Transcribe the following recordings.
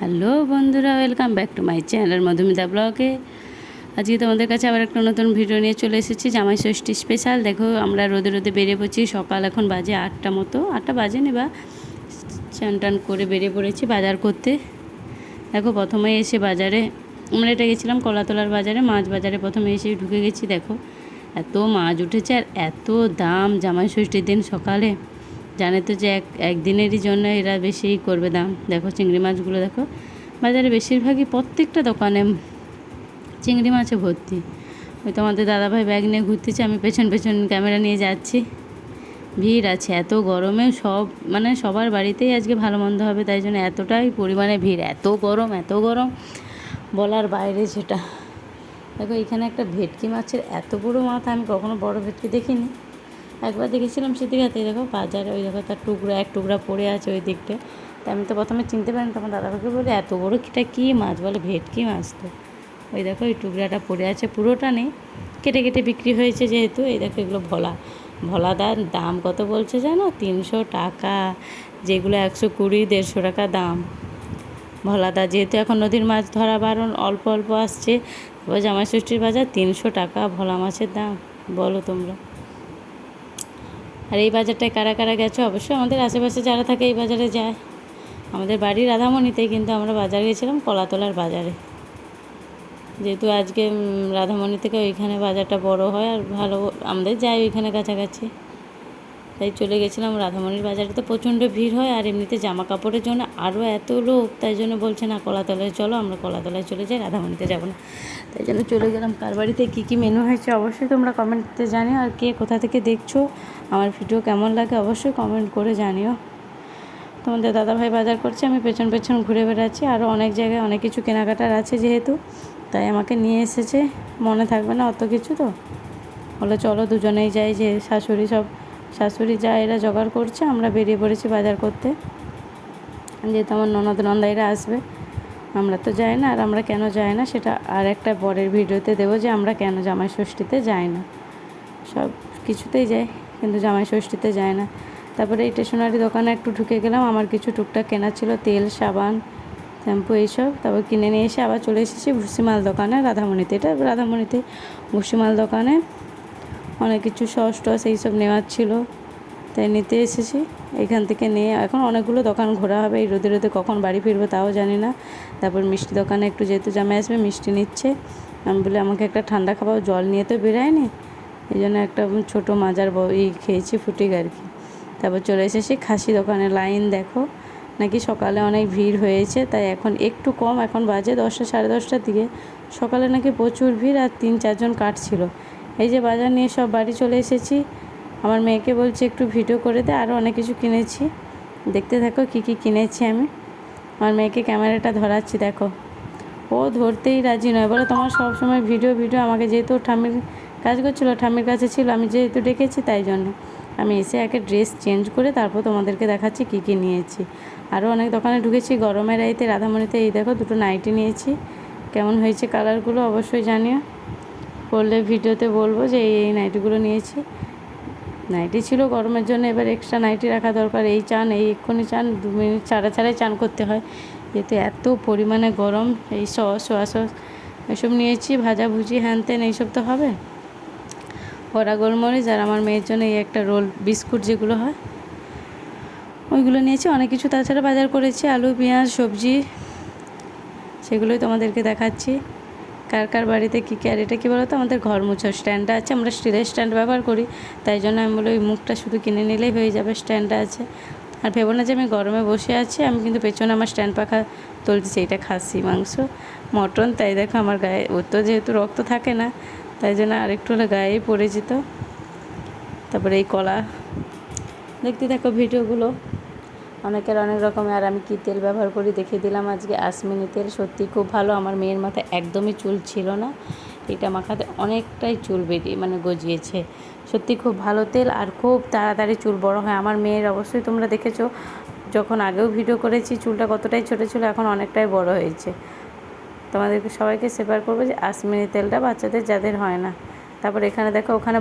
Hello বন্ধুরা, welcome back to my channel Madhumita ব্লগে। আজকে তোমাদের কাছে আবার একটা নতুন ভিডিও নিয়ে চলে এসেছি, জামাই ষষ্ঠী স্পেশাল। দেখো আমরা রোদে রোদে বেরিয়ে পড়ছি। সকাল এখন বাজে 8টা মতো, 8টা বাজেনি বা চান টান করে বেরিয়ে পড়েছি বাজার করতে। দেখো প্রথমে এসে বাজারে আমরা এটা গেছিলাম কলাতলার বাজারে, মাছ বাজারে প্রথমে এসে ঢুকে গেছি। দেখো এত মাছ উঠেছে আর এত দাম জামাই ষষ্ঠীর দিন সকালে। জানে তো যে একদিনেরই জন্য এরা বেশিই করবে দাম। দেখো চিংড়ি মাছগুলো দেখো, বাজারে বেশিরভাগই প্রত্যেকটা দোকানে চিংড়ি মাছে ভর্তি। ওই তো আমাদের দাদাভাই ব্যাগ নিয়ে ঘুরতেছে, আমি পেছন পেছন ক্যামেরা নিয়ে যাচ্ছি। ভিড় আছে এত গরমে, সবার বাড়িতেই আজকে ভালো মন্দ হবে, তাই জন্য এতটাই পরিমাণে ভিড়। এত গরম বলার বাইরে সেটা। দেখো এখানে একটা ভেটকি মাছের এত বড় মাথা, আমি কখনো বড় ভেটকি দেখিনি। একবার দেখেছিলাম সেদিকে। দেখো বাজারে ওই দেখো তার এক টুকরা পড়ে আছে ওই দিকটা। তা আমি তো প্রথমে চিনতে পারিনি, তখন দাদাভাইকে বলি এত বড় কিটা কী মাছ, বলে ভেটকি মাছ। তো ওই দেখো ওই টুকরাটা পড়ে আছে, পুরোটা নেই, কেটে কেটে বিক্রি হয়েছে যেহেতু। এই দেখো এগুলো ভোলাদার দাম কত বলছে জানো? 300 টাকা, যেগুলো 120 150 টাকা দাম। ভোলাদা যেহেতু এখন নদীর মাছ ধরা বারণ, অল্প অল্প আসছে। এবার জামাই ষষ্ঠীর বাজার 300 টাকা ভোলা মাছের দাম, বলো তোমরা। আর এই বাজারটায় কারা কারা গেছো? অবশ্যই আমাদের আশেপাশে যারা থাকে এই বাজারে যায়। আমাদের বাড়ি রাধামণিতে, কিন্তু আমরা বাজারে গেছিলাম কলাতলার বাজারে, যেহেতু আজকে রাধামণি থেকে ওইখানে বাজারটা বড় হয় আর ভালো, আমাদের যাই ওইখানে কাছাকাছি, তাই চলে গেছিলাম রাধামণির বাজারে। তো প্রচণ্ড ভিড় হয়, আর এমনিতে জামা কাপড়ের জন্য আরও এত লোক, তাই জন্য বলছে না কলাতলায় চলো, আমরা কলাতলায় চলে যাই, রাধামণিতে যাবো না। তাই জন্য চলে গেলাম। কার বাড়িতে কী কী মেনু হয়েছে অবশ্যই তোমরা কমেন্টে জানিও, আর কে কোথা থেকে দেখছো, আমার ভিডিও কেমন লাগে অবশ্যই কমেন্ট করে জানিও। তোমাদের দাদাভাই বাজার করছে, আমি পেছন পেছন ঘুরে বেড়াচ্ছি। আরও অনেক জায়গায় অনেক কিছু কেনাকাটার আছে যেহেতু, তাই আমাকে নিয়ে এসেছে। মনে থাকবে না অত কিছু, তো বলে চলো দুজনেই যাই। যে শাশুড়ি যা এরা জোগাড় করছে, আমরা বেরিয়ে পড়েছি বাজার করতে, যেহেতু আমার ননদ নন্দাইরা আসবে। আমরা তো যাই না, আর আমরা কেন যাই না সেটা আর একটা পরের ভিডিওতে দেবো, যে আমরা কেন জামাই ষষ্ঠীতে যাই না। সব কিছুতেই যাই, কিন্তু জামাই ষষ্ঠীতে যাই না। তারপরে এই স্টেশনারি দোকানে একটু ঢুকে গেলাম, আমার কিছু টুকটাক কেনা ছিল, তেল সাবান শ্যাম্পু এইসব। তারপর কিনে নিয়ে এসে আবার চলে এসেছি ভুসিমাল দোকানে, রাধামণিতে। এটা রাধামণিতে ভুসিমাল দোকানে অনেক কিছু সস টস এইসব নেওয়ার ছিল, তাই নিতে এসেছি। এখান থেকে নিয়ে এখন অনেকগুলো দোকান ঘোরা হবে, এই রোদে রোদে কখন বাড়ি ফিরবো তাও জানি না। তারপর মিষ্টি দোকানে একটু, যেহেতু জামাই আসবে মিষ্টি নিচ্ছে, আমি বলি আমাকে একটা ঠান্ডা খাওয়াও, জল নিয়ে তো বেরায়নি, এই জন্য একটা ছোটো মাজার খেয়েছি ফুটিক আর কি। তারপর চলে এসেছি খাসি দোকানে। লাইন দেখো, নাকি সকালে অনেক ভিড় হয়েছে, তাই এখন একটু কম, এখন বাজে 10টা 10:30টার দিকে। সকালে নাকি প্রচুর ভিড়, আর 3-4 জন কাটছিল। এই যে বাজার নিয়ে সব বাড়ি চলে এসেছি। আমার মেয়েকে বলছি একটু ভিডিও করে দে, আরও অনেক কিছু কিনেছি, দেখতে থাকো কী কী কিনেছি আমি। আমার মেয়েকে ক্যামেরাটা ধরাচ্ছি, দেখো ও ধরতেই রাজি নয়, বলে তোমার সব সময় ভিডিও, আমাকে যেহেতু ঠাম্মির কাজ করছিলো, ঠাম্মির কাছে ছিল, আমি যেহেতু ডেকেছি তাই জন্য আমি এসে একে ড্রেস চেঞ্জ করে তারপর তোমাদেরকে দেখাচ্ছি কী কী নিয়েছি। আরও অনেক দোকানে ঢুকেছি। গরমের রাইতে রাধামণিতে এই দেখো দুটো নাইটি নিয়েছি, কেমন হয়েছে কালারগুলো অবশ্যই জানিও, পরলে ভিডিওতে বলবো যে এই নাইটিগুলো নিয়েছি। নাইটি ছিল গরমের জন্য, এবার এক্সট্রা নাইটি রাখা দরকার। এক্ষুনি চান 2 মিনিট ছাড়াই চান করতে হয়, যেহেতু এত পরিমাণে গরম। এই সোয়া সস এসব নিয়েছি, ভাজাভুজি হ্যান ত্যান এইসব তো হবে। কড়া গোলমরিচ, আর আমার মেয়ের জন্য এই একটা রোল বিস্কুট যেগুলো হয় ওইগুলো নিয়েছি। অনেক কিছু তাছাড়া বাজার করেছি, আলু পেঁয়াজ সবজি, সেগুলোই তোমাদেরকে দেখাচ্ছি। কার কার বাড়িতে কী কী। আর এটা কী বলো তো, আমাদের ঘর মুছার স্ট্যান্ডটা আছে, আমরা স্টিলের স্ট্যান্ড ব্যবহার করি, তাই জন্য আমি বলি ওই মুখটা শুধু কিনে নিলেই হয়ে যাবে, স্ট্যান্ডটা আছে। আর ভেবো না যে আমি গরমে বসে আছি, আমি কিন্তু পেছনে আমার স্ট্যান্ড পাখা তুলছি। এইটা খাসি মাংস মটন, তাই দেখো আমার গায়ে, ওর তো যেহেতু রক্ত থাকে না, তাই জন্য আরেকটু হলে গায়েই পড়ে যেত। তারপরে এই কলা, দেখতে থাকো ভিডিওগুলো, অনেকের অনেক রকমের। আর আমি কী তেল ব্যবহার করি দেখিয়ে দিলাম আজকে। আসমিনি তেল সত্যি খুব ভালো, আমার মেয়ের মাথায় একদমই চুল ছিল না, এটা মাখাতে অনেকটাই চুল গজিয়েছে। সত্যি খুব ভালো তেল, আর খুব তাড়াতাড়ি চুল বড় হয়। আমার মেয়ের অবশ্যই তোমরা দেখেছো, যখন আগেও ভিডিও করেছি চুলটা কতটাই ছোটো ছিল, এখন অনেকটাই বড় হয়েছে। তোমাদেরকে সবাইকে শেয়ার করবো যে আসমিনি তেলটা বাচ্চাদের যাদের হয় না। তারপর এখানে দেখো, ওখানে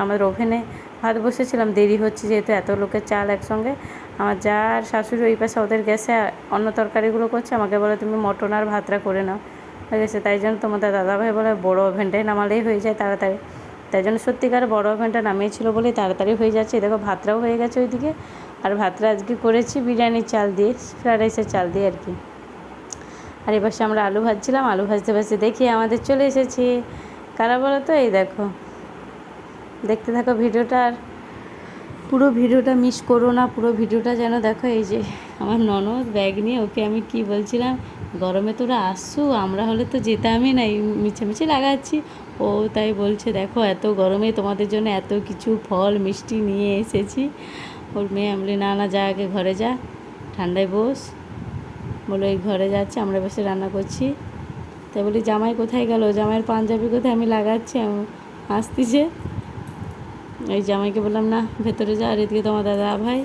আমাদের ওভেনে ভাত বসেছিলাম, দেরি হচ্ছে যেহেতু এত লোকের চাল একসঙ্গে। আমার যা আর শাশুড়ি ওই পাশে ওদের গ্যাসে অন্য তরকারিগুলো করছে, আমাকে বলে তুমি মটন আর ভাতটা করে নাও, হয়ে গেছে। তাই জন্য তোমাদের দাদাভাই বলে বড় ওভেনটাই নামালেই হয়ে যায় তাড়াতাড়ি। তাই জন্য সত্যিকার বড় ওভেনটা নামিয়েছিল বলেই তাড়াতাড়ি হয়ে যাচ্ছে। দেখো ভাতটাও হয়ে গেছে ওইদিকে। আর ভাতটা আজকে করেছি বিরিয়ানির চাল দিয়ে, ফ্রায়েড রাইসের চাল দিয়ে আর কি। আর এবার আমরা আলু ভাজছিলাম, আলু ভাজতে ভাজতে দেখি আমাদের চলে এসেছি। কারা বলো তো? এই দেখো, দেখতে থাকো ভিডিওটা, আর পুরো ভিডিওটা মিস করো না, পুরো ভিডিওটা যেন দেখো। এই যে আমার ননদ ব্যাগ নিয়ে, ওকে আমি কি বলছিলাম, গরমে তোরা আসছু, আমরা হলে তো যেতামই না, মিছামিছি লাগাচ্ছি। ও তাই বলছে দেখো এত গরমে তোমাদের জন্য এত কিছু ফল মিষ্টি নিয়ে এসেছি। ওর মেয়ে আমি বলি না না, যা আগে ঘরে যা, ঠান্ডায় বস। বলে এই ঘরে যাচ্ছে, আমরা বসে রান্না করছি। তাই বলি জামাই কোথায় গেল, জামাইয়ের পাঞ্জাবি কোথায়, আমি লাগাচ্ছি, আসতেছে। ওই জামাইকে বললাম না ভেতরে যা। আর এদিকে তোমার দাদা ভাই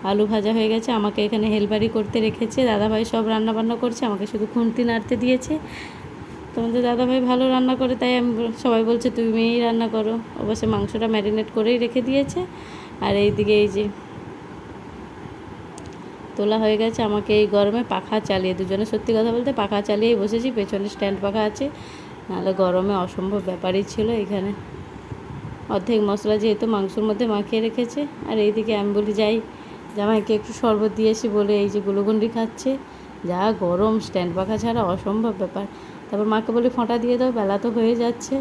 আলু ভাজা হয়ে গেছে, আমাকে এখানে হেলপারি করতে রেখেছে। দাদাভাই সব রান্না বান্না করছে, আমাকে শুধু খুন্তি নাড়তে দিয়েছে। তোমাদের দাদাভাই ভালো রান্না করে, তাই আমি সবাই বলছে তুমিই রান্না করো। অবশ্যই মাংসটা ম্যারিনেট করেই রেখে দিয়েছে। আর এইদিকে এই যে তোলা হয়ে গেছে, আমাকে এই গরমে পাখা চালিয়ে, দুজনে সত্যি কথা বলতে পাখা চালিয়েই বসেছি, পেছনে স্ট্যান্ড পাখা আছে, নাহলে গরমে অসম্ভব ব্যাপারই ছিল। এখানে অর্ধেক মশলা যেহেতু মাংসর মধ্যে মাখিয়ে রেখেছে। আর এইদিকে আমি বলি যাই জামাইকে একটু শরবত দিয়েছি বলে এই যে গ্লুকন্ডি খাচ্ছে। যা গরম, স্ট্যান্ড পাখা ছাড়া অসম্ভব ব্যাপার। তারপর মাকে বলি ফোঁটা দিয়ে দাও, বেলা তো হয়ে যাচ্ছে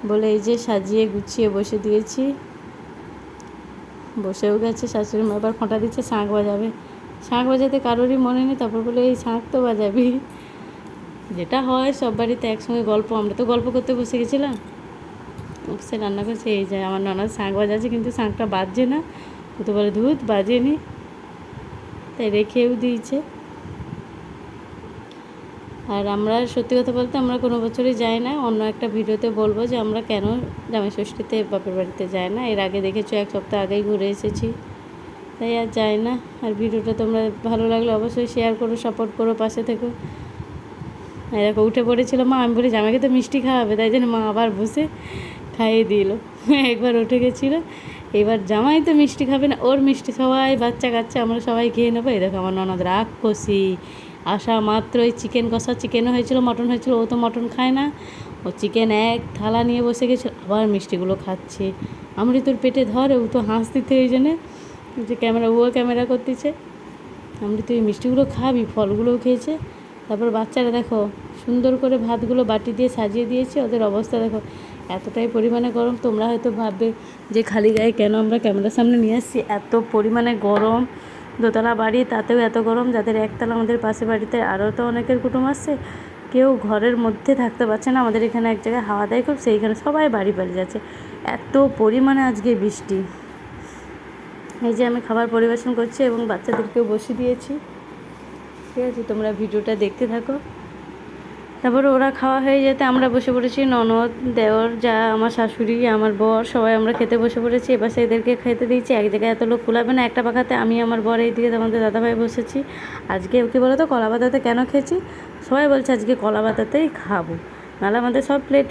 বলে এই যে সাজিয়ে গুছিয়ে বসে দিয়েছি। বসেও গেছে শাশুড়ি মা, এবার ফোঁটা দিচ্ছে, শাঁখ বাজাবে। শাঁখ বাজাতে কারোরই মনে নেই, তারপর বলে এই শাঁখ তো বাজাবি। যেটা হয় সব বাড়িতে একসঙ্গে গল্প, আমরা তো গল্প করতে বসে গেছিলাম, সে রান্না করছে। এই যায় আমার ননদ শাঁখ বাজাচ্ছে, কিন্তু শাঁখটা বাজছে না। ও তো বলে ধুত বাজেনি, তাই রেখেও দিয়েছে। আর আমরা সত্যি কথা বলতে আমরা কোনো বছরই যাই না। অন্য একটা ভিডিওতে বলবো যে আমরা কেন জামাই ষষ্ঠীতে বাপের বাড়িতে যাই না। এর আগে দেখেছো 1 সপ্তাহ আগেই ঘুরে এসেছি, তাই আর যাই না। আর ভিডিওটা তোমরা ভালো লাগলে অবশ্যই শেয়ার করো, সাপোর্ট করো, পাশে থেকো। এরকম উঠে পড়েছিল মা, আমি বলি জামাইকে তো মিষ্টি খাওয়াবে, তাই জন্য মা আবার বসে খাইয়ে দিল। একবার উঠে গেছিলো, এবার জামাই তো মিষ্টি খাবে না, ওর মিষ্টি সবাই বাচ্চা কাচ্চা আমরা সবাই খেয়ে নেবো। এই দেখো আমার ননদ রাক্ষসী, আসা মাত্রই চিকেন কষা, চিকেনও হয়েছিল, মটন হয়েছিল, ও তো মটন খায় না। ও চিকেন এক থালা নিয়ে বসে গেছিলো, আবার মিষ্টিগুলো খাচ্ছে। আমরি তোর পেটে ধরে, ও তো হাসতিতে, ওই জন্যে যে ক্যামেরা করতেছে। আমরি তুই মিষ্টিগুলো খাবি, ফলগুলোও খেয়েছে। তারপর বাচ্চারা দেখো সুন্দর করে ভাতগুলো বাটি দিয়ে সাজিয়ে দিয়েছে, ওদের অবস্থা দেখো। এতটাই পরিমাণে গরম, তোমরা হয়তো ভাববে যে খালি গায়ে কেন আমরা ক্যামেরার সামনে নিয়ে আসছি। এত পরিমাণে গরম, দোতলা বাড়ি তাতেও এত গরম। যাদের একতলা, আমাদের পাশে বাড়িতে আরও তো অনেকের কুটুম আসছে, কেউ ঘরের মধ্যে থাকতে পারছে না। আমাদের এখানে এক জায়গায় হাওয়া দেয় খুব, সেইখানে সবাই বাড়ি যাচ্ছে, এত পরিমাণে আজকে বৃষ্টি। এই যে আমি খাবার পরিবেশন করছি এবং বাচ্চাদেরকেও বসিয়ে দিয়েছি, ঠিক আছে? তোমরা ভিডিওটা দেখতে থাকো। তারপরে ওরা খাওয়া হয়ে যেতে আমরা বসে পড়েছি, ননদ, দেওর, যা আমার শাশুড়ি, আমার বর, সবাই আমরা খেতে বসে পড়েছি। এবার এদেরকে খেতে দিয়েছি। এক জায়গায় এত লোক কুলাবে না একটা পাখাতে। আমি আমার বর এইদিকে আমাদের দাদাভাই বসেছি। আজকে ওকে বলো তো কলা পাতাতে কেন খেয়েছি? সবাই বলছে আজকে কলা পাতাতেই খাবো, নাহলে আমাদের সব প্লেট